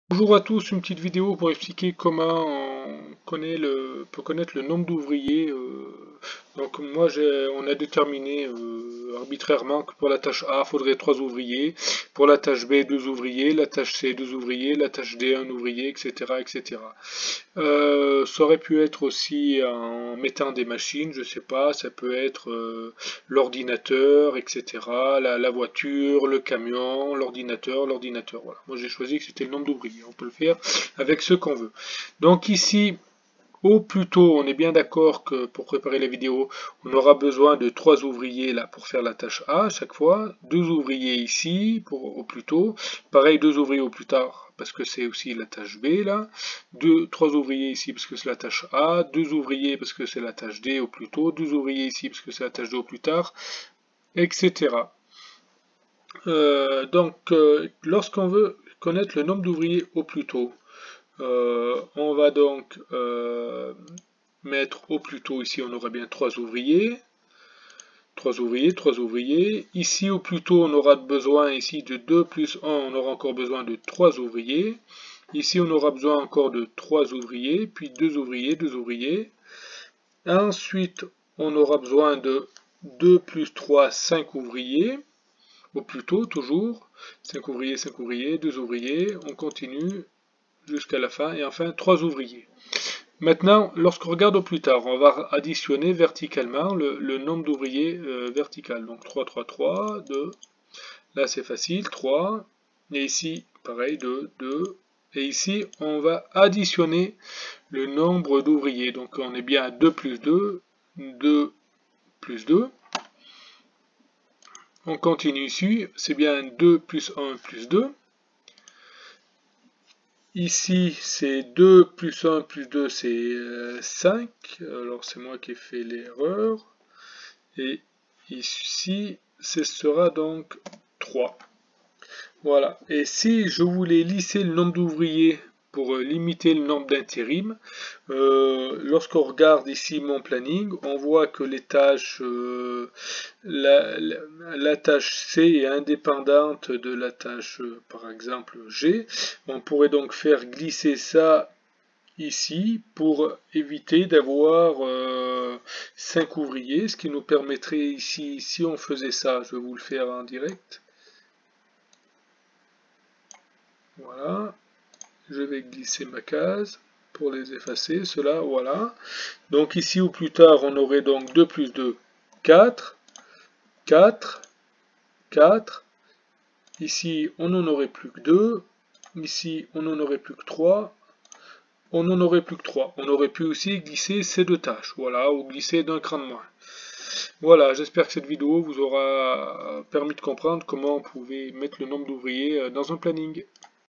Bonjour à tous, une petite vidéo pour expliquer comment peut connaître le nombre d'ouvriers. Donc moi on a déterminé arbitrairement que pour la tâche A il faudrait 3 ouvriers, pour la tâche B 2 ouvriers, la tâche C 2 ouvriers, la tâche D 1 ouvrier, etc. etc. Ça aurait pu être aussi en mettant des machines, je sais pas, ça peut être l'ordinateur, etc. La voiture, le camion, l'ordinateur, voilà. Moi j'ai choisi que c'était le nombre d'ouvriers, on peut le faire avec ce qu'on veut. Donc ici, au plus tôt, on est bien d'accord que pour préparer la vidéo, on aura besoin de 3 ouvriers là pour faire la tâche A à chaque fois, 2 ouvriers ici au plus tôt, pareil 2 ouvriers au plus tard parce que c'est aussi la tâche B là, 3 ouvriers ici parce que c'est la tâche A, 2 ouvriers parce que c'est la tâche D au plus tôt, 2 ouvriers ici parce que c'est la tâche D au plus tard, etc. Lorsqu'on veut connaître le nombre d'ouvriers au plus tôt, on va donc mettre au plus tôt, ici on aura bien 3 ouvriers, 3 ouvriers, 3 ouvriers. Ici au plus tôt on aura besoin ici de 2 plus 1, on aura encore besoin de 3 ouvriers. Ici on aura besoin encore de 3 ouvriers, puis 2 ouvriers, 2 ouvriers. Ensuite on aura besoin de 2 plus 3, 5 ouvriers. Au plus tôt toujours, 5 ouvriers, 5 ouvriers, 2 ouvriers, on continue jusqu'à la fin, et enfin 3 ouvriers. Maintenant, lorsqu'on regarde au plus tard, on va additionner verticalement le nombre d'ouvriers vertical. Donc 3, 3, 3, 2. Là c'est facile, 3. Et ici, pareil, 2, 2. Et ici, on va additionner le nombre d'ouvriers. Donc on est bien à 2 plus 2, 2 plus 2. On continue ici, c'est bien 2 plus 1 plus 2. Ici, c'est 2 plus 1 plus 2, c'est 5. Alors, c'est moi qui ai fait l'erreur. Et ici, ce sera donc 3. Voilà. Et si je voulais lisser le nombre d'ouvriers pour limiter le nombre d'intérim, lorsqu'on regarde ici mon planning, on voit que les tâches, la tâche C est indépendante de la tâche, par exemple, G. On pourrait donc faire glisser ça ici pour éviter d'avoir 5 ouvriers, ce qui nous permettrait ici, si on faisait ça, je vais vous le faire en direct. Voilà, je vais glisser ma case pour les effacer, cela, voilà. Donc ici ou plus tard, on aurait donc 2 plus 2, 4, 4, 4. Ici, on n'en aurait plus que 2. Ici, on n'en aurait plus que 3. On n'en aurait plus que 3. On aurait pu aussi glisser ces deux tâches, voilà, ou glisser d'un cran de moins. Voilà, j'espère que cette vidéo vous aura permis de comprendre comment on pouvait mettre le nombre d'ouvriers dans un planning.